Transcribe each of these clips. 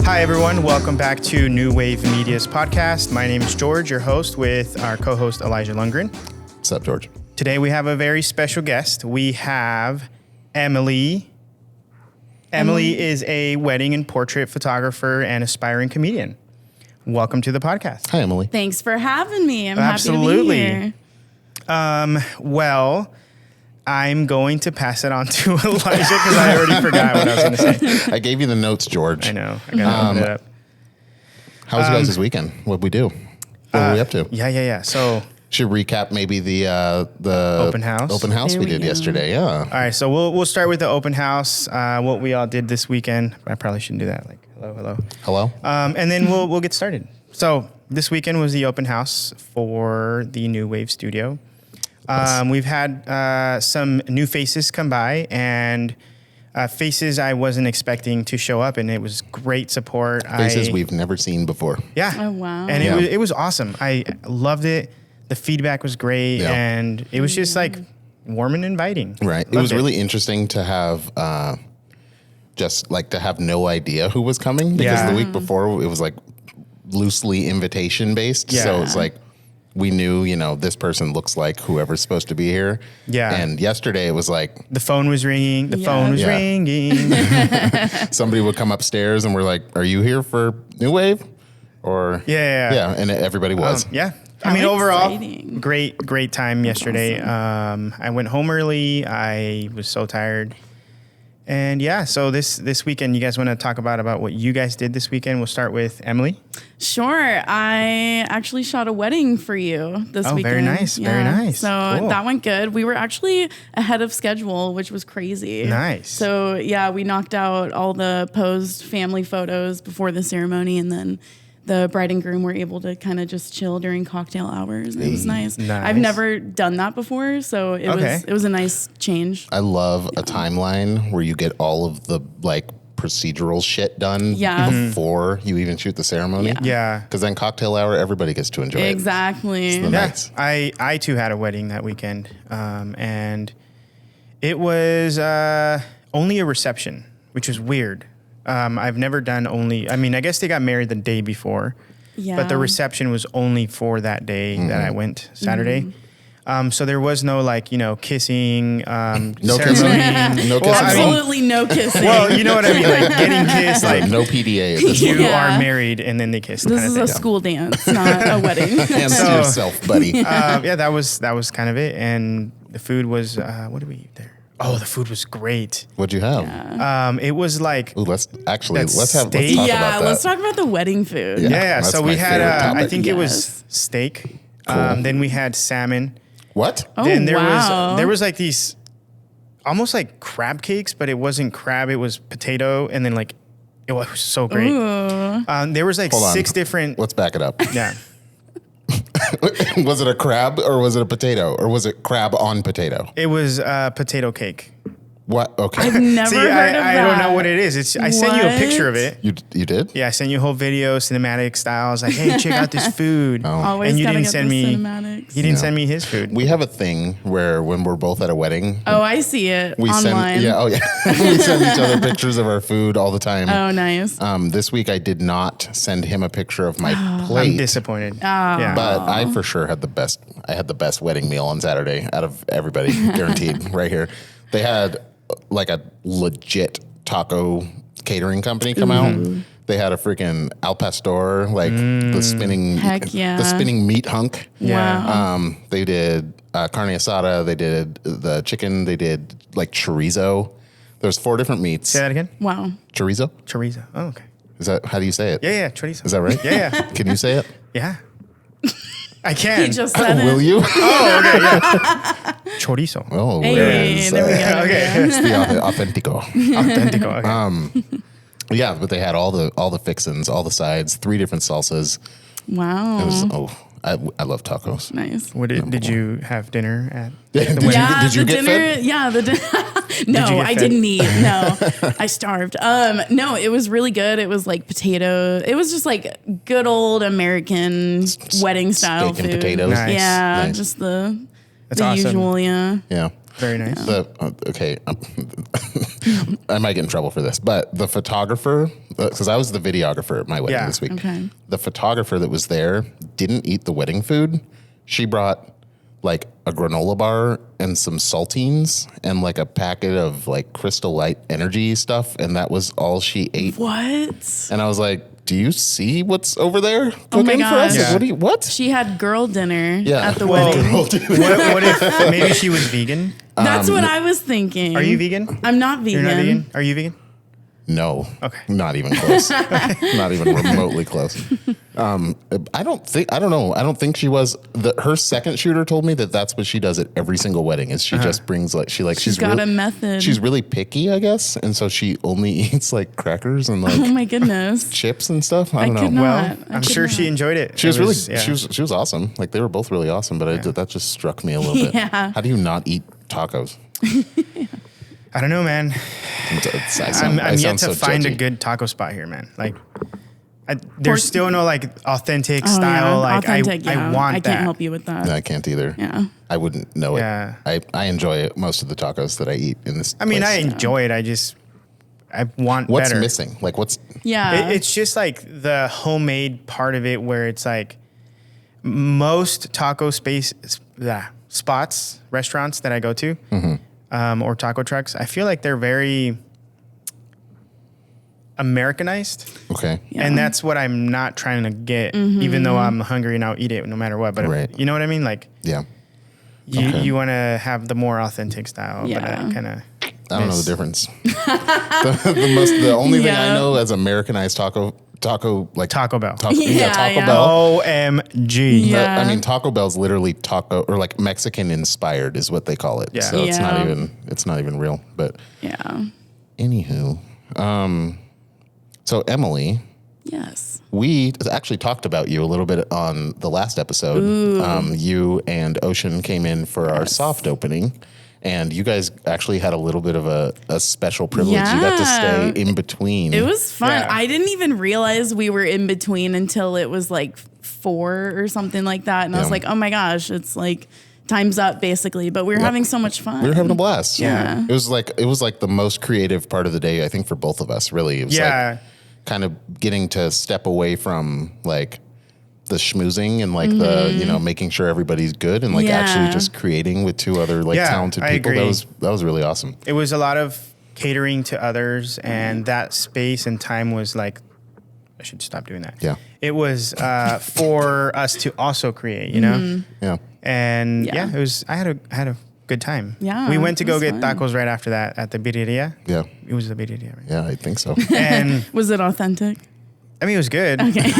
Hi, everyone. Welcome back to New Wave Media's podcast. My name is George, your host, with our co-host Elijah Lundgren. What's up, George? Today, we have a very special guest. We have Emily. Emily is a wedding and portrait photographer and aspiring comedian. Welcome to the podcast. Hi, Emily. Thanks for having me. I'm Absolutely. happy to be here. Well, I'm going to pass it on to Elijah because I already forgot what I was going to say. I gave you the notes, George. I know. I got to open it up. How was you guys this weekend? What'd we do? What were we up to? Yeah. So, Should recap maybe the Open house? Open house There we we did go. yesterday. Yeah. all right. So we'll start with the open house. What we all did this weekend. I probably shouldn't do that. Like, hello. Hello. And then we'll get started. So this weekend was the open house for the New Wave Studio. We've had some new faces come by and faces I wasn't expecting to show up, and it was great support. Faces we've never seen before. Yeah. Oh, wow. And Yeah. it was awesome. I loved it. The feedback was great, Yeah. and it was just like warm and inviting. Right. It Loved was really interesting to have just like to have no idea who was coming because Yeah. the week before it was like loosely invitation based. Yeah. So it's like we knew, this person looks like whoever's supposed to be here. Yeah. And yesterday it was like The phone was ringing. The Yeah. phone was Yeah. ringing. somebody would come upstairs and we're like, "Are you here for New Wave?" Or Yeah. and everybody was. Yeah. How I mean, overall, exciting. great time yesterday. I went home early. I was so tired. And yeah, so this weekend, you guys want to talk about what you guys did this weekend? We'll start with Emily. Sure. I actually shot a wedding for you this Oh, weekend. very nice, very nice. So Cool. that went good. We were actually ahead of schedule, which was crazy. Nice. So yeah, we knocked out all the posed family photos before the ceremony, and then the bride and groom were able to kind of just chill during cocktail hours. It was nice. Nice. I've never done that before, so Okay. it was a nice change. I love a timeline where you get all of the like procedural shit done Yeah. before you even shoot the ceremony. Yeah. Yeah. Because then cocktail hour, everybody gets to enjoy it. Exactly. the Yeah, Nice. I too had a wedding that weekend, and it was only a reception, which was weird. I've never done only. I mean, I guess they got married the day before, Yeah. but the reception was only for that day that I went Saturday. Mm-hmm. So there was no kissing, No ceremony. kissing. No Well, I kissing. mean- Absolutely no kissing. Well, you know what I mean, like getting kissed, like No PDA at this you point. Yeah. are married and then they kiss. This kind is of a thing. school dance, not a wedding. Hands So- to yourself, buddy. Yeah, that was kind of it. And the food was what did we eat there? Oh, the food was great. What'd you have? It was like Ooh, let's That talk steak. about Yeah, that. let's talk about the wedding food. Yeah. yeah. that's So my we had favorite I topic. think it was Yes. steak. Cool. Then we had salmon. What? Oh, Then wow. there was like these almost like crab cakes, but it wasn't crab. It was potato, and then like it was so great. Ooh. There was like Hold on. 6 different. Let's back it up. Yeah. Was it a crab or was it a potato or was it crab on potato? It was potato cake. What? Okay. I've never See, heard of I that. don't know what it is. I sent you a picture What? of it. You did? Yeah, I sent you a whole video, cinematic style. I was like, hey, check out this food. Always and you gotta didn't get send the me. cinematics. He didn't send me his food. We have a thing where when we're both at a wedding, Oh, I see it we online. we send each other pictures of our food all the time. Oh, nice. This week I did not send him a picture of my plate. I'm disappointed. Yeah. But I for sure had the best. I had the best wedding meal on Saturday out of everybody, guaranteed. Right here, they had like a legit taco catering company come out. They had a freaking al pastor, like the spinning, Heck yeah. the spinning meat hunk. Yeah. Wow. They did carne asada. They did the chicken. They did like chorizo. There's 4 different meats. Say that again. Wow. Chorizo. Chorizo. Oh, okay. Is that how do you say it? Yeah, chorizo. Is that right? Yeah. Can you say it? Yeah. I can. He just said Will it. you? Chorizo. Oh, Hey, whereas, there we go. Okay. it's the authentico. Authentico. Okay. Yeah, but they had all the fixins, all the sides, 3 different salsas. Wow. It was I love tacos. Nice. What did you have dinner at? Did the you- Yeah, did you the get dinner. fed? Yeah, the dinner. No, get I fed? didn't eat. No, I starved. No, it was really good. It was like potato. It was just like good old American wedding style Steak and food. potatoes. Nice. Yeah, Nice. just the That's the awesome. usual. Yeah. Yeah. Very nice. Okay, I might get in trouble for this, but the photographer, because I was the videographer at my wedding this week. Okay. The photographer that was there didn't eat the wedding food. She brought like a granola bar and some saltines and like a packet of like Crystal Light energy stuff, and that was all she ate. What? And I was like, "Do you see what's over there cooking Oh my for us? gosh. Like, what? She had girl dinner Yeah. at the Well, wedding. What if maybe she was vegan? That's what I was thinking. Are you vegan? I'm not vegan. You're not vegan? Are you vegan? No. Okay. Not even close. Not even remotely close. I don't think she was. Her second shooter told me that that's what she does at every single wedding. Is she just brings she's got a method. She's really picky, I guess, and so she only eats like crackers and Oh like my goodness. chips and stuff. I don't could know. not. Well, I'm sure she enjoyed it. She It was really yeah. she was awesome. Like they were both really awesome, but that just struck me a little bit. Yeah. How do you not eat tacos? I don't know, man. I'm yet to find a good taco spot here, man. Like, there's still no like authentic style. Like, authentic, I want I that. can't help you with that. No, I can't either. Yeah. I wouldn't know it. Yeah. I enjoy most of the tacos that I eat in this. I mean, I place. enjoy it. I want What's better. missing? Like what's Yeah. It's just like the homemade part of it, where it's like most taco spots, restaurants that I go to, or taco trucks. I feel like they're very Americanized. okay? Yeah. And that's what I'm not trying to get, even though I'm hungry and I'll eat it no matter what. But Right. you know what I mean? Like Yeah. you want to have the more authentic style, Yeah. but I kind of I don't know the difference. the only thing I Yeah. know as Americanized taco like Taco Bell. Taco Yeah. Bell. OMG. Yeah. I mean, Taco Bell's literally taco or like Mexican inspired is what they call it. Yeah. So it's Yeah. not even real. But Yeah. anywho, so Emily, Yes. we actually talked about you a little bit on the last episode. You and Ocean came in for our soft opening, and you guys actually had a little bit of a special privilege. You got to Yeah. stay in between. It was fun. Yeah. I didn't even realize we were in between until it was like 4 or something like that. And I was Yeah. like, oh my gosh, it's like time's up basically. But we were having so much fun. We were having a blast. Yeah. It was like the most creative part of the day, I think, for both of us, really. It was like kind of getting to step away from like the schmoozing and like the, making sure everybody's good and like actually just creating with 2 other like talented I people. agree. That was really awesome. It was a lot of catering to others, and that space and time was like, I should stop doing that. Yeah. It was for us to also create, you know? Yeah. Mm-hmm. And Yeah. it was, I had a good time. Yeah, We went to it go was get fun. tacos right after that at the birria. Yeah. It was the birria, right? Yeah, I think so. And Was it authentic? I mean, it was good. Okay.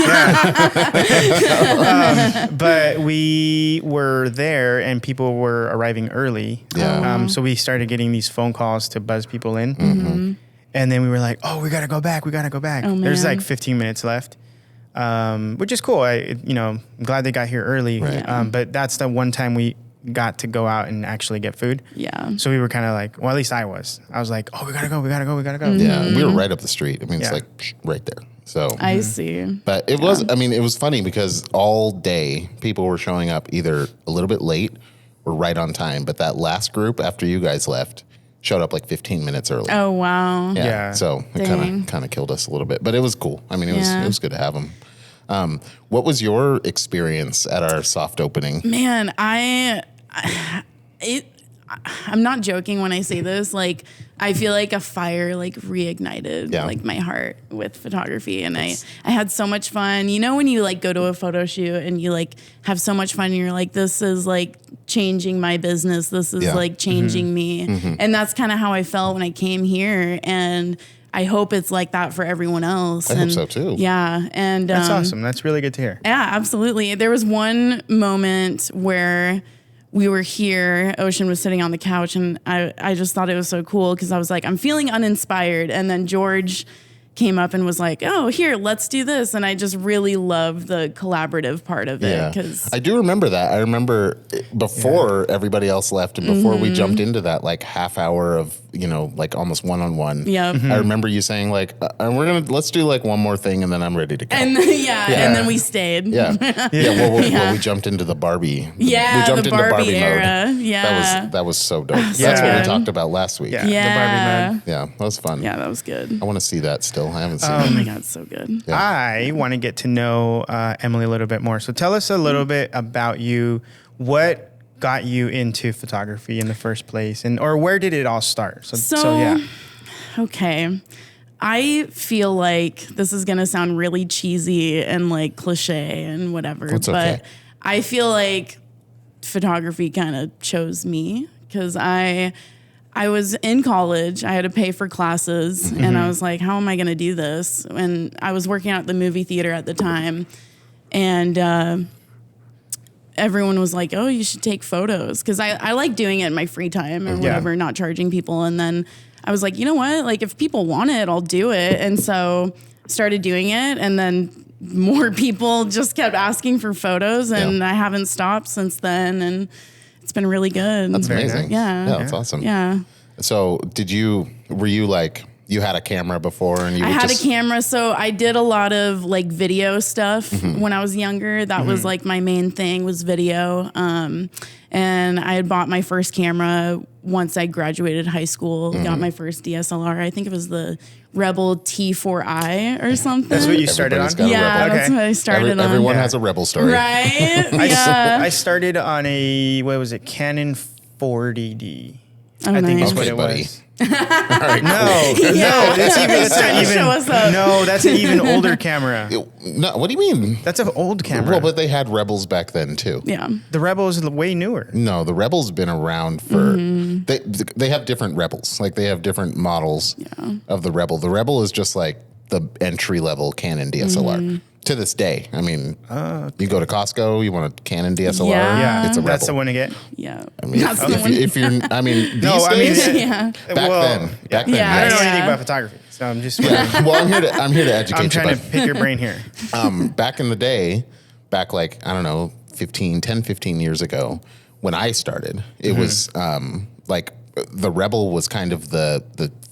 But we were there and people were arriving early. Yeah. So we started getting these phone calls to buzz people in. And then we were like, oh, we got to go back. Oh, There's man. like 15 minutes left, which is cool. I'm glad they got here early. Right. But that's the one time we got to go out and actually get food. Yeah. So we were kind of like, well, at least I was like, oh, we got to go. Yeah. We were right up the street. I mean, it's Yeah. like right there. So I see. But it was, I mean, it was funny because all day people were showing up either a little bit late or right on time. But that last group after you guys left showed up like 15 minutes early. Oh, wow. Yeah. So it Dang. kind of killed us a little bit, but it was cool. I mean, Yeah. it was good to have them. What was your experience at our soft opening? Man, I'm not joking when I say this. Like, I feel like a fire like reignited like my heart with photography, and I had so much fun. You know, when you like go to a photo shoot and you like have so much fun, and you're like, this is like changing my business. This is like changing me, and that's kind of how I felt when I came here. And I hope it's like that for everyone else. I hope so too. Yeah, and That's awesome. That's really good to hear. yeah, absolutely. There was one moment where we were here, Ocean was sitting on the couch, and I just thought it was so cool because I was like, I'm feeling uninspired. And then George came up and was like, oh, here, let's do this. And I just really love the collaborative part of it. Because I do remember that. I remember before everybody else left and before we jumped into that like half hour of, like almost one-on-one. Yep. I remember you saying like, let's do like one more thing and then I'm ready to go. And and then we stayed. Yeah. Well, we jumped into the Barbie. Yeah, we jumped the into Barbie era. mode. Yeah. That was so dope. That's Yeah. what we talked about last week. Yeah. The Barbie mode. Yeah, that was fun. Yeah, that was good. I want to see that still. I haven't seen Oh it. my God, so good. Yeah. I want to get to know Emily a little bit more. So tell us a little bit about you. What got you into photography in the first place, or where did it all start? So yeah. Okay. I feel like this is going to sound really cheesy and like cliche and whatever, It's but okay. I feel like photography kind of chose me because I was in college. I had to pay for classes and I was like, how am I going to do this? And I was working at the movie theater at the time, and everyone was like, oh, you should take photos. Because I like doing it in my free time or whatever, not charging people. And then I was like, you know what? Like, if people want it, I'll do it. And so started doing it. And then more people just kept asking for photos. And I haven't stopped since then. And it's been really good. That's amazing. Yeah. Yeah, that's awesome. Yeah. So were you like, you had a camera before and I had a camera, so I did a lot of like video stuff when I was younger. That was like my main thing was video. And I had bought my first camera once I graduated high school, got my first DSLR. I think it was the Rebel T4i or something. That's what you started on? Everybody's got a Yeah, Rebel. that's what I started on. Everyone has a Rebel story. Right? I started on a, what was it, Canon 40D. I think nice. is what Okay, it buddy. was. All right, No, that's trying to show us up. no, that's an even older camera. cool. No, what do you mean? That's an old camera. Well, but they had Rebels back then too. Yeah. The Rebel is way newer. No, the Rebels been around for. They have different Rebels. Like they have different models of the Rebel. The Rebel is just like the entry level Canon DSLR. To this day, I mean, you go to Costco, you want a Canon DSLR, Yeah. it's a Rebel. That's the one to get. Yeah. I mean, That's the one. if you're, I mean, these No, I mean, days, Yeah. back then, Yeah. I don't know Yeah. anything about photography, so I'm just. Well, I'm here to educate I'm you. trying to But, pick your brain here. back in the day, back like I don't know, 15 years ago, when I started, it was like the Rebel was kind of the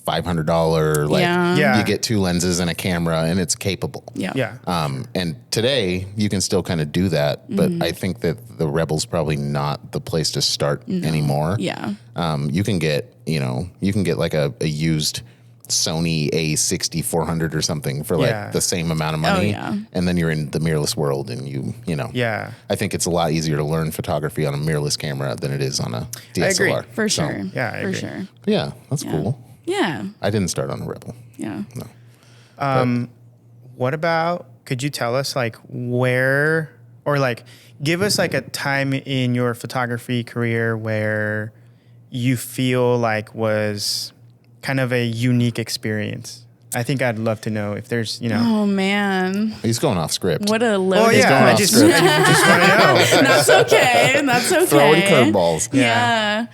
$500 like Yeah. you get two lenses and a camera and it's capable. Yeah. Yeah. And today you can still kind of do that, but I think that the Rebel's probably not the place to start anymore. Yeah. You can get like a used Sony A60 400 or something for like Yeah. the same amount of money. yeah. And then you're in the mirrorless world and you know. Yeah. I think it's a lot easier to learn photography on a mirrorless camera than it is on a DSLR. agree. For So, sure. yeah, I For agree. sure. yeah, that's cool. Yeah. I didn't start on a Rebel. Yeah. What about? Could you tell us like where, or like give us like a time in your photography career where you feel like was kind of a unique experience? I think I'd love to know if there's, Oh man. He's going off script. What a Oh loaded yeah, going I off just script. want to know. That's okay. That's okay. Throwing curveballs. Yeah.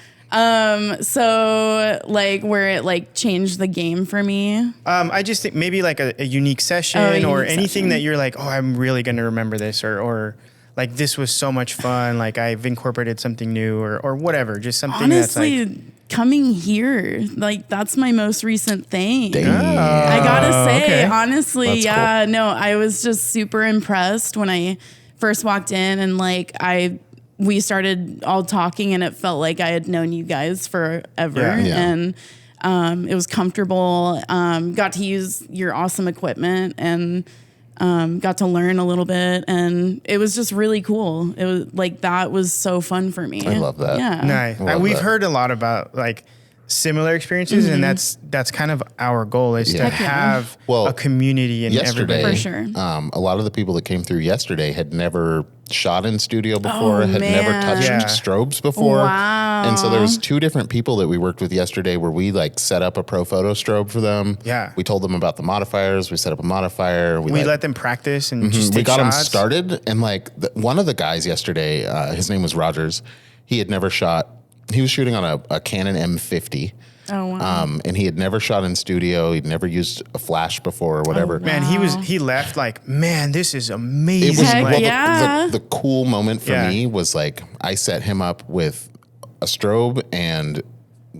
So like where it like changed the game for me. I just think maybe like a unique session Oh, a or unique anything session. that you're like, oh, I'm really going to remember this, or like this was so much fun. Like I've incorporated something new or whatever, just something Honestly, that's like, coming here, like that's my most recent thing. Damn. I gotta say, okay. honestly, That's yeah, no, I was just super impressed when I first walked in and like we started all talking and it felt like I had known you guys forever. Yeah. Yeah. And it was comfortable. Got to use your awesome equipment and got to learn a little bit. And it was just really cool. It was like, that was so fun for me. I love that. Yeah. nice. Love We've that. heard a lot about like similar experiences, and that's kind of our goal is to Yeah. Heck yeah. have Well, a community and yesterday, everybody. For sure. A lot of the people that came through yesterday had never shot in studio before, Oh, had never man. touched Yeah. strobes before. Wow. And so there was two different people that we worked with yesterday where we like set up a pro photo strobe for them. Yeah. We told them about the modifiers. We set up a modifier. We like, let them practice and just we take got them shots. started. And like one of the guys yesterday, his name was Rogers. He had never shot. He was shooting on a Canon M50. Oh, wow. And he had never shot in studio. He'd never used a flash before or whatever. Man, he left like, man, this is amazing. It was Heck Like, well, yeah. the cool moment for Yeah. me was like I set him up with a strobe and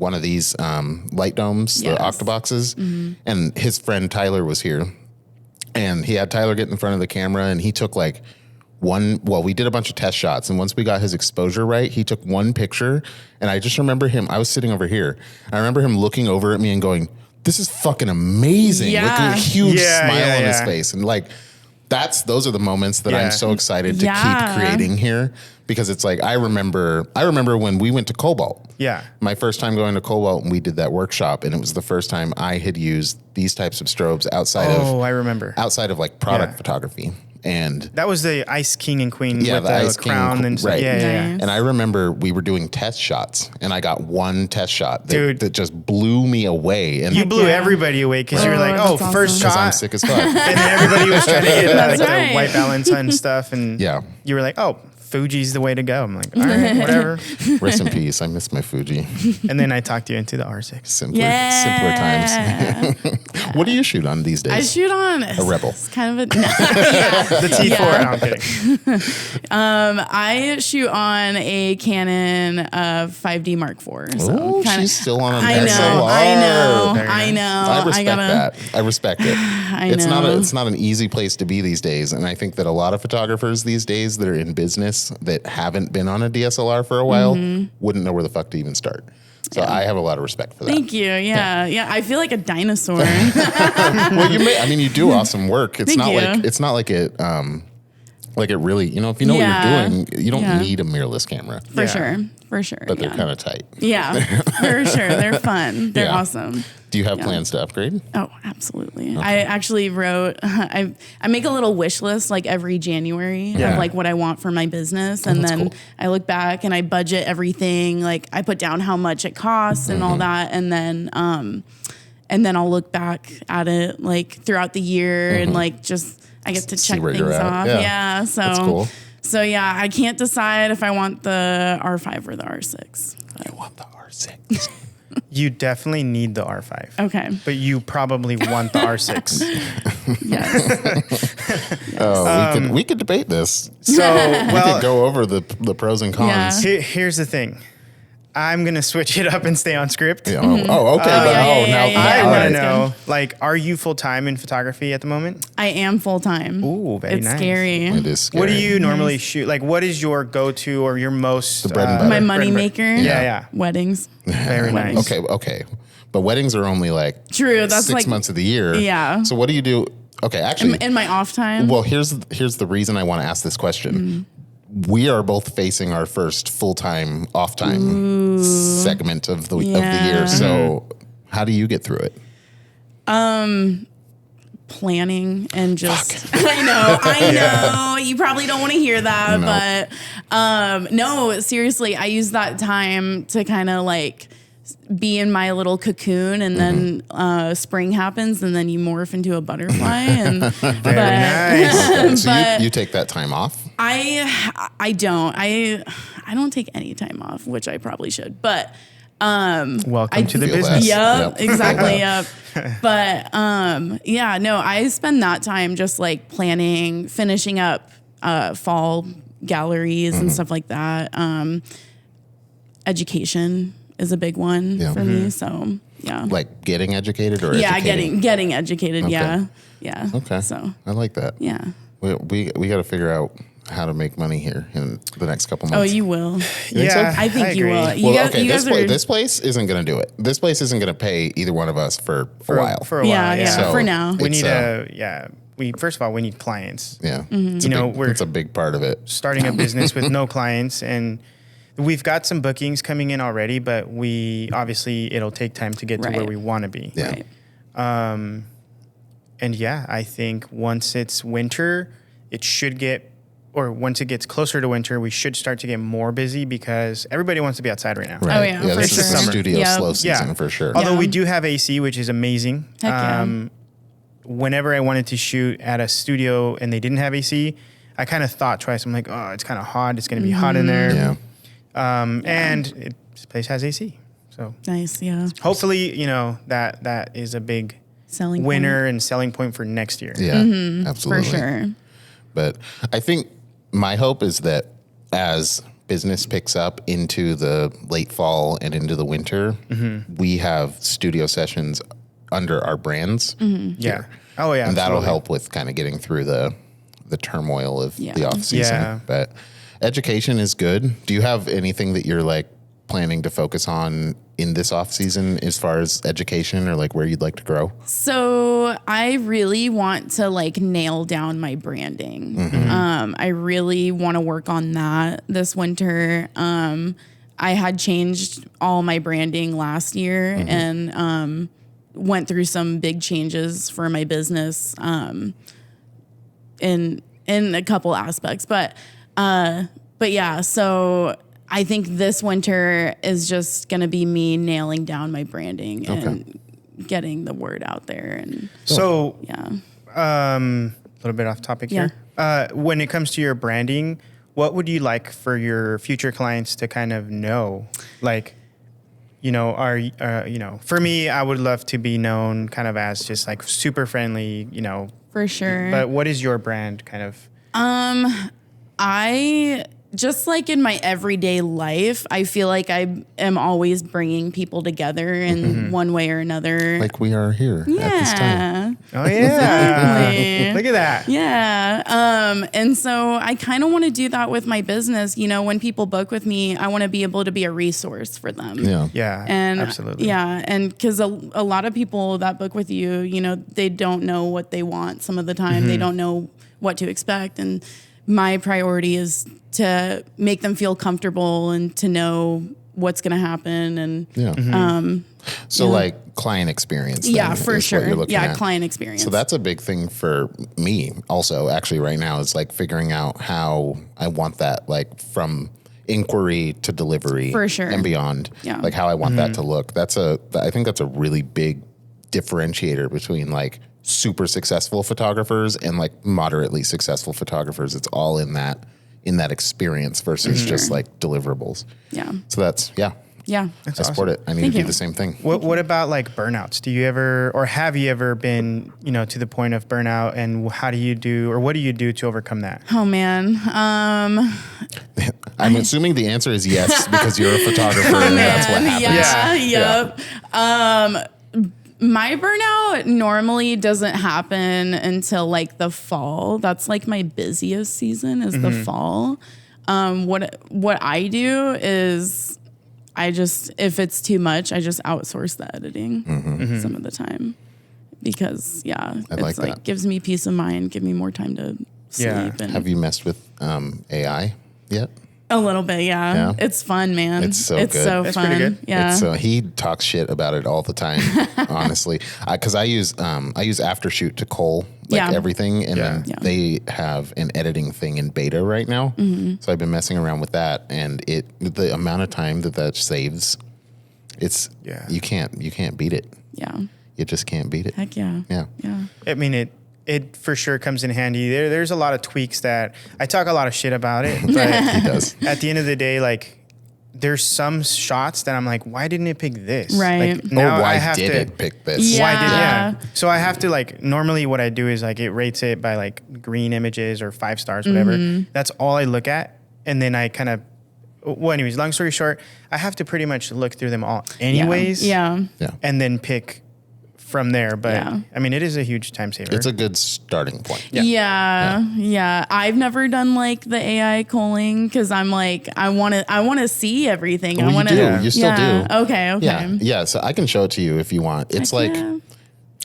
one of these light domes, the octoboxes, and his friend Tyler was here, and he had Tyler get in front of the camera, and he took like we did a bunch of test shots, and once we got his exposure right, he took one picture, and I just remember him, I was sitting over here, I remember him looking over at me and going, this is fucking amazing. With a huge smile on his face. And like, those are the moments that I'm so excited to keep creating here, because it's like, I remember when we went to Cobalt. Yeah. My first time going to Cobalt, and we did that workshop, and it was the first time I had used these types of strobes outside of like product photography. And that was the Ice King and Queen with the Ice crown King, and right. Yeah. And I remember we were doing test shots, and I got one test shot that just blew me away. And you blew everybody away because you were like, "Oh, first shot." I'm sick as fuck. And then everybody was trying to get the white balance and stuff, and you were like, "Oh, Fuji's the way to go." I'm like, all right, whatever. Rest in peace. I miss my Fuji. And then I talked you into the R6. Simpler times. What do you shoot on these days? I shoot on a Rebel. It's kind of a the T4. No, I'm kidding. I shoot on a Canon 5D Mark IV. So she's still on an I know. I respect it. It's not an easy place to be these days, and I think that a lot of photographers these days that are in business that haven't been on a DSLR for a while wouldn't know where the fuck to even start. So I have a lot of respect for that. Thank you. Yeah. I feel like a dinosaur. Well, you do awesome work. It's not like it really, if you know what you're doing, you don't need a mirrorless camera. For sure. But they're kind of tight. Yeah, for sure. They're fun. They're awesome. Do you have plans to upgrade? Oh, absolutely. Okay. I actually wrote, I make a little wish list like every January of like what I want for my business. And then I look back and I budget everything. Like I put down how much it costs and all that. And then I'll look back at it like throughout the year and like just, I get to check things off. Yeah. So that's cool. So yeah, I can't decide if I want the R5 or the R6. I want the R6. You definitely need the R5. Okay. But you probably want the R6. Yes. We could debate this. So, we could go over the pros and cons. Here's the thing. I'm going to switch it up and stay on script. Yeah. Oh, okay. I want to know, like, are you full-time in photography at the moment? I am full-time. Ooh, very nice. It's scary. It is scary. What do you normally shoot? Like, what is your go-to or your most... The bread and butter. My money maker? Yeah. Weddings. Very nice. Okay. But weddings are only like... True, that's 6 months of the year. Yeah. So what do you do? Okay, actually... In my off time? Well, here's the reason I want to ask this question. We are both facing our first full-time, off-time segment of the year. So how do you get through it? Planning and just... I know. You probably don't want to hear that, but no, seriously, I use that time to kind of like be in my little cocoon, and then spring happens, and then you morph into a butterfly. And Very nice. So you take that time off? I don't. I don't take any time off, which I probably should. But welcome to the business. Yep. Exactly. Yep. But I spend that time just like planning, finishing up fall galleries and stuff like that. Education is a big one for me. So yeah. Like getting educated or getting educated. Okay. Yeah. Okay. So I like that. Yeah. We got to figure out how to make money here in the next couple months. Oh, you will. Yeah, I think you will. This place isn't going to do it. This place isn't going to pay either one of us for a while. For a while, yeah. So for now. We need first of all, we need clients. Yeah. It's a big part of it. Starting a business with no clients, and we've got some bookings coming in already, but it'll take time to get to where we want to be. Yeah. Right. And I think once it's winter, once it gets closer to winter, we should start to get more busy because everybody wants to be outside right now. Right. Oh, yeah, for this sure. is the studio slow season for sure. Although we do have AC, which is amazing. Heck yeah. Whenever I wanted to shoot at a studio and they didn't have AC, I kind of thought twice. I'm like, oh, it's kind of hot. It's going to be hot in there. Yeah. And this place has AC. So nice, yeah. Hopefully, that is a big Selling winner point. and selling point for next year. Yeah, absolutely. For sure. But I think my hope is that as business picks up into the late fall and into the winter, we have studio sessions under our brands. Yeah. Oh yeah. And that'll absolutely. help with kind of getting through the turmoil of Yeah. the off season. Yeah. But education is good. Do you have anything that you're like planning to focus on in this off season as far as education, or like where you'd like to grow? So I really want to like nail down my branding. I really want to work on that this winter. I had changed all my branding last year and went through some big changes for my business in a couple aspects. But yeah, so I think this winter is just going to be me nailing down my branding and getting the word out there. And So yeah. a little bit off topic here. When it comes to your branding, what would you like for your future clients to kind of know? Like, you know, for me, I would love to be known kind of as just like super friendly, you know. For sure. But what is your brand kind of? I just like in my everyday life, I feel like I am always bringing people together in one way or another. Like we are here at this time. Oh yeah. Exactly. Look at that. Yeah. And so I kind of want to do that with my business. You know, when people book with me, I want to be able to be a resource for them. Yeah. Yeah. And absolutely. yeah. And because a lot of people that book with you, you know, they don't know what they want some of the time. They don't know what to expect. And my priority is to make them feel comfortable and to know what's going to happen. And Yeah. So like client experience. Then yeah, for is what sure. you're looking Yeah. at. Client experience. So that's a big thing for me also actually right now is like figuring out how I want that like from inquiry to delivery For sure. and beyond. Yeah. Like how I want that to look. I think that's a really big differentiator between like super successful photographers and like moderately successful photographers. It's all in that experience versus just like deliverables. yeah. So that's Yeah. I support it. I need Thank to do you. the same thing. What about like burnouts? Do you ever, or have you ever been, you know, to the point of burnout, and how do you do, or what do you do to overcome that? Oh man. I'm assuming the answer is yes because you're a photographer and that's what happens. Yeah. Yep. My burnout normally doesn't happen until like the fall. That's like my busiest season is the fall. What I do is if it's too much, I just outsource the editing some of the time because like it's like that. gives me peace of mind, give me more time to sleep. Yeah. And Have you messed with AI yet? a little bit, yeah. It's fun, man. It's so it's good. so It's fun. pretty good. Yeah. He talks shit about it all the time, honestly. Because I use Aftershoot to cull Yeah. everything, and then Yeah. they have an editing thing in beta right now. So I've been messing around with that, and the amount of time that saves, you can't beat it. Yeah. You just can't beat it. Heck yeah. Yeah. Yeah. I mean, it for sure comes in handy. There's a lot of tweaks that I talk a lot of shit about it, but He does. at the end of the day, like there's some shots that I'm like, why didn't it pick this? Right. Like, now I Why have did to, it pick this? Yeah. Why did yeah? So I have to like normally what I do is like it rates it by like green images or 5 stars, whatever. That's all I look at, and then I kind of. Well, anyways, long story short, I have to pretty much look through them all, anyways. Yeah. Yeah. And then pick from there. But Yeah. I mean, it is a huge time saver. It's a good starting point. Yeah. I've never done like the AI culling because I'm like, I want to see everything. Well, I want to. you do. You still do. Okay. Yeah. Yeah. So I can show it to you if you want. It's like. Yeah.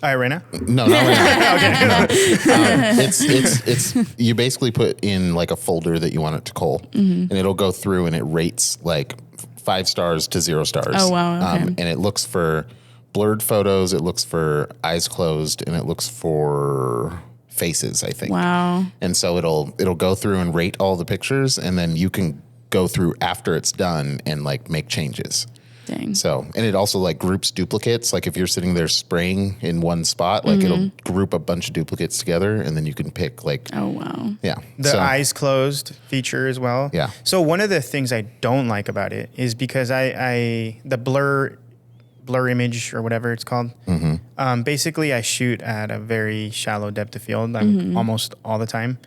All right, right now. No, not right now. It's you basically put in like a folder that you want it to cull, and it'll go through and it rates like 5 stars to 0 stars. Oh, wow, okay. And it looks for blurred photos, it looks for eyes closed, and it looks for faces, I think. Wow. And so it'll go through and rate all the pictures, and then you can go through after it's done and like make changes. Dang. So, and it also like groups duplicates. Like if you're sitting there spraying in one spot, like it'll group a bunch of duplicates together, and then you can pick like, Oh wow. yeah. The eyes closed feature as well. Yeah. So one of the things I don't like about it is because the blur image or whatever it's called. Basically, I shoot at a very shallow depth of field. Almost all the time,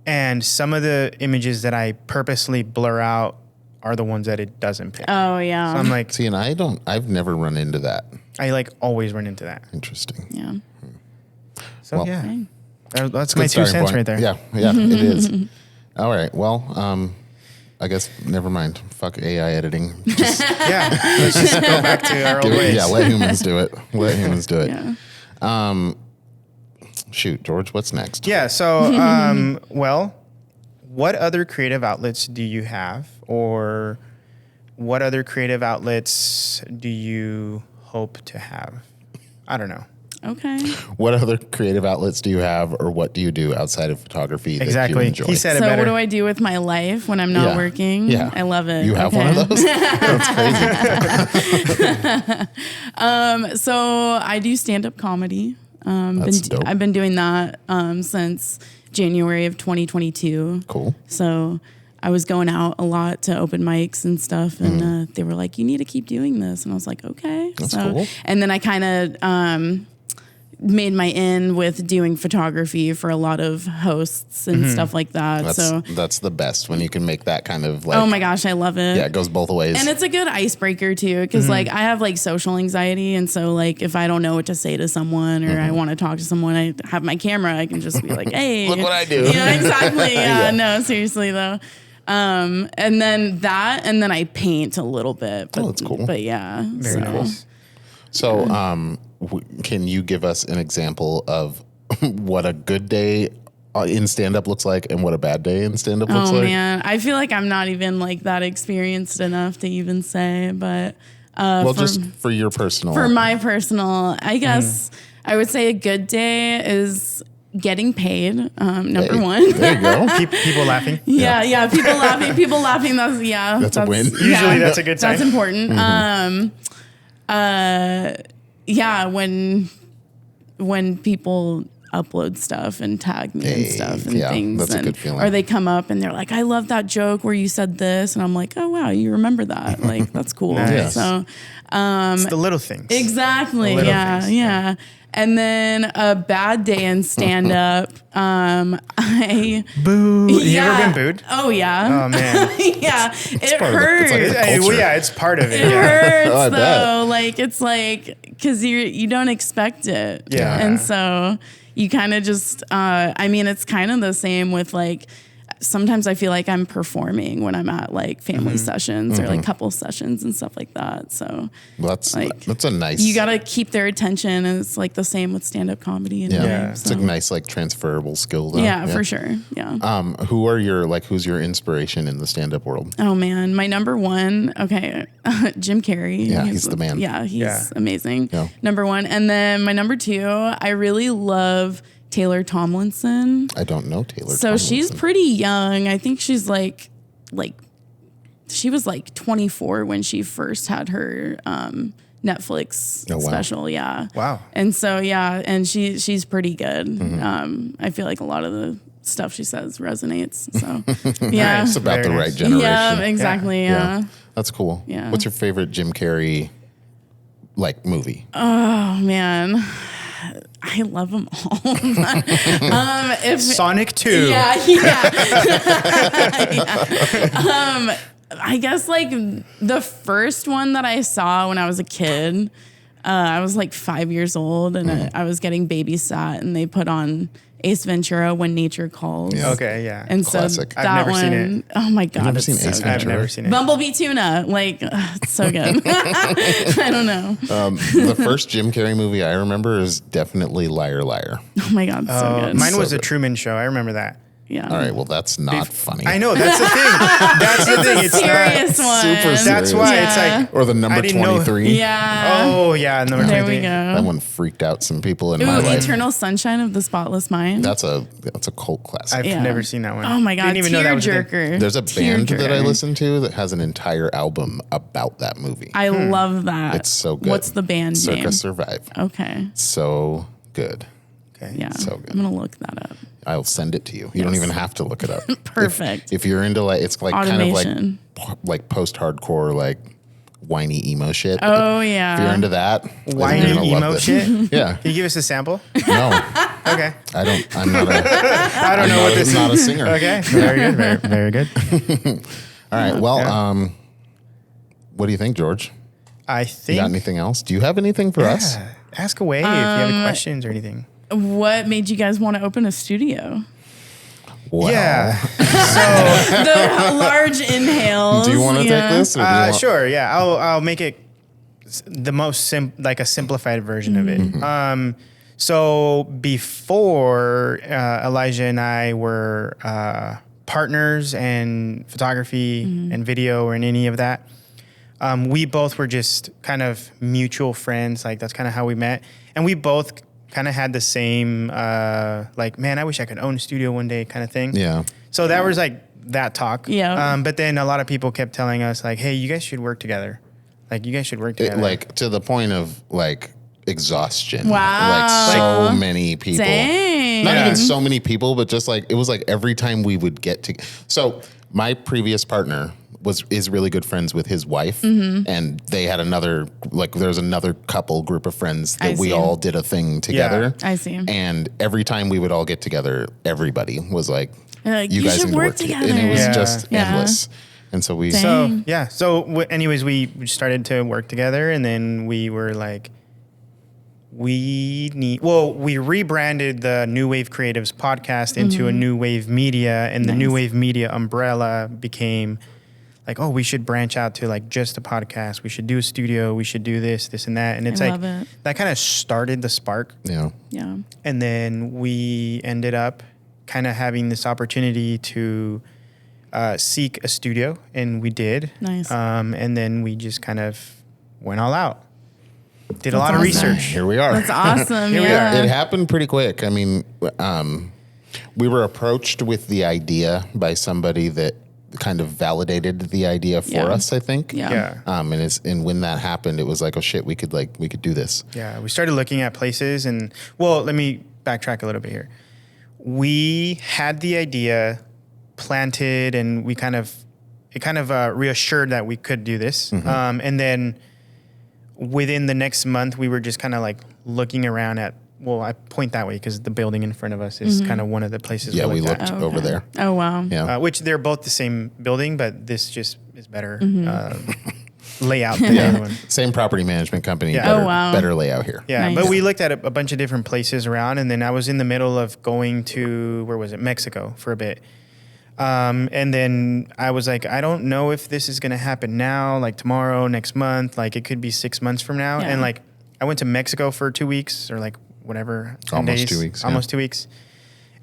and some of the images that I purposely blur out are the ones that it doesn't pick. Oh yeah. So I'm like, See, and I've never run into that. I like always run into that. Interesting. Yeah. So Well, yeah, Dang. that's my 2 starting cents point. right there. Yeah, it is. All right. Well, I guess never mind. Fuck AI editing. Just Yeah, let's just go back to our old ways. yeah, let humans do it. Let humans do it. Yeah. Shoot, George, what's next? Yeah. So, well, what other creative outlets do you have, or what other creative outlets do you hope to have? I don't know. Okay. What other creative outlets do you have, or what do you do outside of photography that Exactly. you enjoy? He said it So better. what do I do with my life when I'm not Yeah. working? Yeah. I love it. You have one of those? That's crazy. So I do stand-up comedy. That's dope. I've been doing that since January of 2022. Cool. So I was going out a lot to open mics and stuff, and they were like, "You need to keep doing this," and I was like, "Okay." That's so, cool. And then I kind of made my in with doing photography for a lot of hosts and stuff like that. That's the best when you can make that kind of like. Oh my gosh, I love it. Yeah, it goes both ways. And it's a good icebreaker too, because like I have like social anxiety, and so like if I don't know what to say to someone or I want to talk to someone, I have my camera. I can just be like, "Hey, Look what I do." You know, exactly. Yeah, Yeah. no, seriously though. And then I paint a little bit. But, that's cool. But yeah, Very nice. So, can you give us an example of what a good day in stand-up looks like and what a bad day in stand-up looks Oh like? man, I feel like I'm not even like that experienced enough to even say, but Well, just for your personal. for my personal, I guess I would say a good day is getting paid. Number Hey, one. There you go. Keep people laughing. Yeah, people laughing. People laughing. That's a win. Usually that's a good sign. That's important. Yeah, when people upload stuff and tag me and stuff and yeah, things, that's a and good feeling. or they come up and they're like, "I love that joke where you said this," and I'm like, "Oh wow, you remember that? Like that's cool." Nice. So It's the little things. exactly, The little yeah, things, yeah. And then a bad day in stand up, I Boo. You yeah. ever been booed? Oh yeah. Oh man. Yeah, it part of the- hurts. it's like the culture. Well, yeah, it's part of it. It Yeah. hurts Oh, I bet. though. Like it's like because you don't expect it. Yeah. And so you kind of just. I mean, it's kind of the same with like. Sometimes I feel like I'm performing when I'm at like family sessions or like couple sessions and stuff like that. So Well, like, that's a nice. you got to keep their attention, and it's like the same with stand-up comedy. And Yeah, Yeah. it's a nice like transferable skill. Though. yeah, for sure. Yeah. Who's your inspiration in the stand-up world? Oh man, my number one. Okay, Jim Carrey. Yeah, he's the man. Yeah, he's Yeah. amazing. Yeah. Number one, and then my number two. I really love Taylor Tomlinson. I don't know Taylor. So she's Tomlinson. pretty young. I think she's like she was like 24 when she first had her Netflix Oh, wow. special. Yeah. Wow. And so yeah, and she's pretty good. I feel like a lot of the stuff she says resonates. So yeah. It's about Very the nice. right generation. Yeah, exactly. Yeah. That's cool. Yeah. What's your favorite Jim Carrey like movie? Oh man. I love them all. If Sonic 2. yeah. I guess like the first one that I saw when I was a kid, I was like 5 years old, and I was getting babysat, and they put on Ace Ventura: When Nature Calls. Yeah. Okay, yeah. And so Classic. that I've never one, seen it. oh my god, never it's seen so Ace good. I've Ventura? never seen it. Bumblebee tuna, like it's so good. I don't know. The first Jim Carrey movie I remember is definitely Liar Liar. Oh my god, it's so good. Mine was So The good. Truman Show. I remember that. Yeah. All right, well that's not funny. I know, that's the thing. That's the thing. It's Serious not. one. Super serious. That's why Yeah. it's like, Or the number I didn't know- 23. Yeah. oh, yeah. Number There 23. we go. That one freaked out some people in Ooh, my life. Eternal Sunshine of the Spotless Mind. That's a cult classic. I've Yeah. never seen that one. Oh my god, Didn't even know that was a thing. tearjerker. There's a band that I Tearjerker. listen to that has an entire album about that movie. I love that. It's so good. What's the band Circa name? Survive. Okay. So good. Okay. Yeah. So good. I'm gonna look that up. I'll send it to you. You don't even have to look it up. Perfect. If you're into like, it's like Automation. kind of like post-hardcore, like whiny emo shit. Oh If you're yeah. into that, Whiny you're gonna love emo this. shit? Can Yeah. you give us a sample? No, Okay. I don't. I'm not a. I don't know what this I'm not a singer. Okay. Very good. Very, very good. All right. Well, Yeah. What do you think, George? I You think. got anything else? Do you have anything for us? Ask away if you have any questions or anything. What made you guys want to open a studio? Well, Yeah. The large inhales. Do you want to take this? Or do you want- Sure. Yeah. I'll make it the most like a simplified version of it. So before Elijah and I were partners in photography and video or in any of that, we both were just kind of mutual friends. Like that's kind of how we met, and we both kind of had the same like, man, I wish I could own a studio one day kind of thing. Yeah. So that was like that talk. Yeah. But then a lot of people kept telling us like, hey, you guys should work together. Like you guys should work together. Like to the point of like exhaustion. Wow. Like so many people. Dang. Not even so many people, but just like it was like every time we would get to. So my previous partner is really good friends with his wife, and they had another there was another couple group of friends that we all did a thing together. I see. And every time we would all get together, everybody was like, Like, "You guys should need to work together," together. and it was Yeah. just endless. And so we. Dang. Anyways, we started to work together, and then we were like, we rebranded the New Wave Creatives podcast into a New Wave Media, and the New Wave Media umbrella became like, oh, we should branch out to like just a podcast. We should do a studio. We should do this, and that. And it's I like love it. that kind of started the spark. Yeah. Yeah. And then we ended up kind of having this opportunity to seek a studio, and we did. Nice. And then we just kind of went all out. Did a That's lot of awesome. research. Here we are. That's awesome. Here we yeah. It happened pretty quick. I mean, we were approached with the idea by somebody that kind of validated the idea for Yeah. us, I think. Yeah. Yeah. And when that happened, it was like, oh shit, we could do this. Yeah. We started looking at places, and well, let me backtrack a little bit here. We had the idea planted, and it kind of reassured that we could do this. And then within the next month, we were just kind of like looking around at, well, I point that way because the building in front of us is kind of one of the places Yeah, we looked looked at. over there. Oh, wow. Yeah. Which they're both the same building, but this just is better layout than the other one. Same property management company. Yeah. Better, Oh, wow. better layout here. Yeah, Nice. but we looked at a bunch of different places around, and then I was in the middle of going to, where was it, Mexico for a bit. And then I was like, I don't know if this is going to happen now, like tomorrow, next month, like it could be 6 months from now. Yeah. And like I went to Mexico for 2 weeks or like whatever, 10 Almost days, 2 weeks, almost 2 weeks.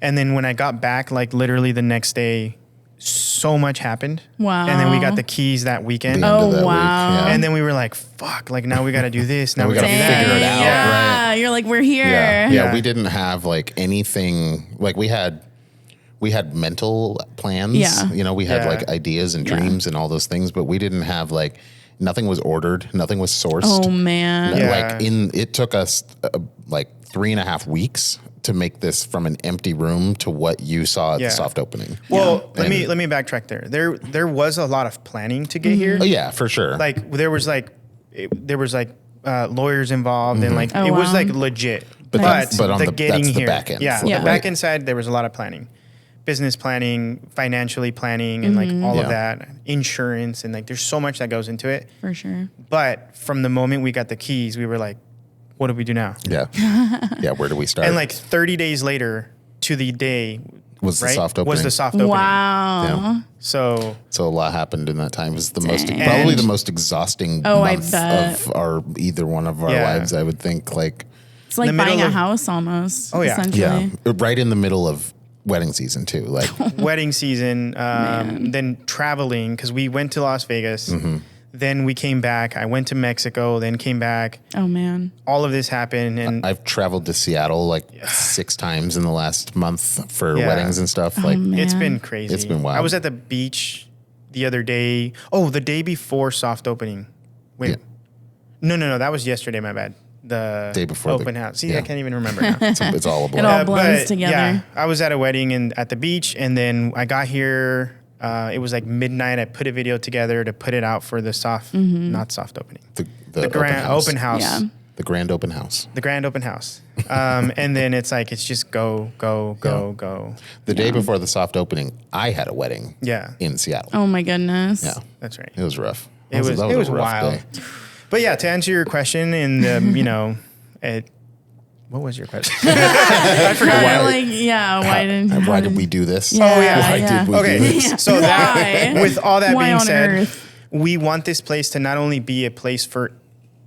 And then when I got back, like literally the next day, so much happened. Wow. And then we got the keys that weekend. The end of Oh, that wow. week. Yeah. And then we were like, fuck, like now we got to do this. Now we we got to gotta do that. figure it out. Yeah. Right. You're like, we're here. Yeah. Yeah. We didn't have like anything, like we had mental plans. Yeah. You know, we had Yeah. like ideas and Yeah. dreams and all those things, but we didn't have like, nothing was ordered. Nothing was sourced. Oh, man. Yeah. Like it took us like 3.5 weeks to make this from an empty room to what you saw at Yeah. the soft opening. Well, Yeah. let me backtrack there. There was a lot of planning to get here. Oh yeah, for sure. Like there was lawyers involved, and like Oh, it was wow. like legit. But that's- but on the the- getting that's the here, back end. Yeah, Yeah. the back end side, there was a lot of planning, business planning, financially planning, and like all of Yeah. that, insurance, and like there's so much that goes into it. For sure. But from the moment we got the keys, we were like, what do we do now? yeah. Yeah, where do we start? And like 30 days later to the day Was the right, soft was opening. the soft opening. Wow. Yeah. So So a lot happened in that time. It was the most Dang. probably And- the most exhausting Oh, I month bet. of our either one of our Yeah. lives, I would think. Like It's like In the buying middle a of- house almost. Oh, yeah. Essentially. right in the middle of wedding season too. Like wedding season, then traveling, because we went to Las Vegas. Mm-hmm. Then we came back. I went to Mexico, then came back. Oh, man. All of this happened, and I've traveled to Seattle like 6 times in the last month for Yeah. weddings and stuff. Like man. it's been crazy. It's been wild. I was at the beach the other day. Oh, the day before soft opening. Wait, Yeah. no, that was yesterday. My bad. The Day before the- open house. See, yeah. I can't even remember now. it's all a blur. It all Uh, blends but, together. Yeah, I was at a wedding and at the beach, and then I got here. It was like midnight. I put a video together to put it out for the not soft opening. the Grand open house. Yeah. The grand open house. The grand open house. And then it's like, it's just go. The day before the soft opening, I had a wedding. Yeah. In Seattle. Oh my goodness. Yeah, That's right. it was rough. It was a rough wild. day. But yeah, to answer your question, in the what was your question? I forgot. Why did we do this? Yeah, Oh, yeah. Why did we do Okay, this? so that with all that Why being on said, earth? we want this place to not only be a place for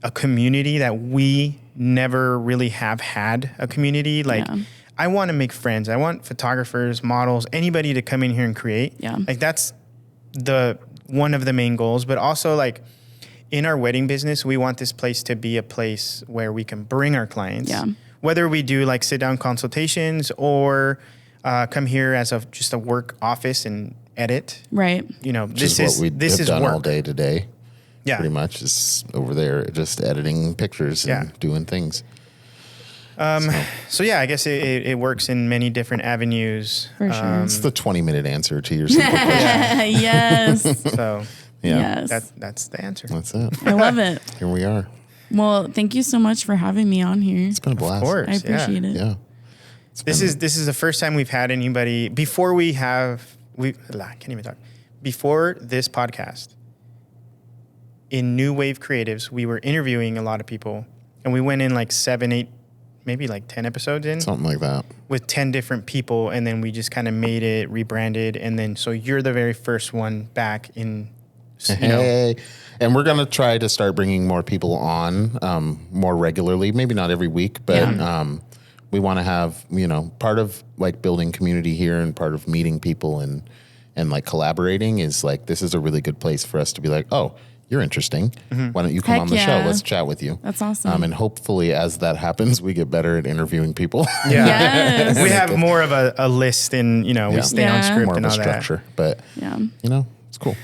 a community that we never really have had a community. Like, I want to make friends. I want photographers, models, anybody to come in here and create. Yeah. Like, that's one of the main goals. But also, like, in our wedding business, we want this place to be a place where we can bring our clients. Yeah. Whether we do like sit down consultations or come here as just a work office and edit. Right. You know, This is what we have done work. all day today. Yeah. Pretty much is over there just editing pictures and doing things. So yeah, I guess it works in many different avenues. For sure. It's the 20-minute answer to your simple question. Yes. So Yeah. Yes. that's the answer. That's it. I love it. Here we are. Well, thank you so much for having me on here. It's been a blast. Of course. I appreciate it. Yeah. This is the first time we've had anybody before I can't even talk. Before this podcast, in New Wave Creatives, we were interviewing a lot of people, and we went in like 7, 8, maybe like 10 episodes in. Something like that. With 10 different people, and then we just kind of made it, rebranded, and then so you're the very first one back in. Hey. And we're going to try to start bringing more people on more regularly, maybe not every week, but we want to have, part of like building community here and part of meeting people and like collaborating is like, this is a really good place for us to be like, oh, you're interesting. Why don't you come on the show? Let's chat with you. That's awesome. And hopefully as that happens, we get better at interviewing people. Yeah. Yes. We have more of a list and, we stay on script More of and a all structure, but it's cool.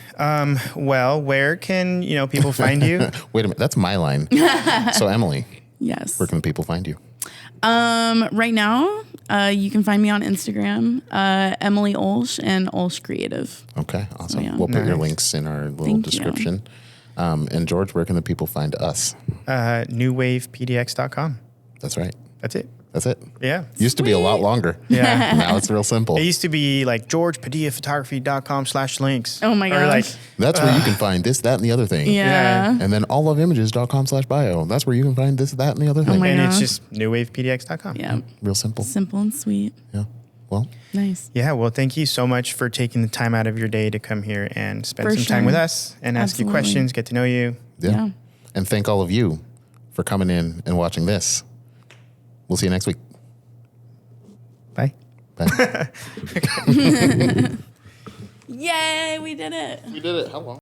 Well, where can, people find you? Wait a minute. That's my line. So Emily, Yes. where can people find you? Right now, you can find me on Instagram, Emily Ulsh and Ulsh Creative. Okay, awesome. Yeah. We'll put your Nice. links in our little Thank you. description. And George, where can the people find us? newwavepdx.com. That's right. That's it. That's it. Yeah. Used to be a lot longer. Yeah. Now it's real simple. It used to be like georgepadillaphotography.com/links. Oh my Or like, gosh. That's where you can find this, that, and the other thing. Yeah. And then alloveimages.com/bio. That's where you can find this, that, and the other thing. my and it's gosh. just newwavepdx.com. Yeah. Real simple. Simple and sweet. Yeah. Well, Nice. Yeah, well, thank you so much for taking the time out of your day to come here and spend For some time sure. with us and ask you Absolutely. questions, get to know you. yeah. Yeah. And thank all of you for coming in and watching this. We'll see you next week. Bye. Bye. Yay, we did it. We did it. How long?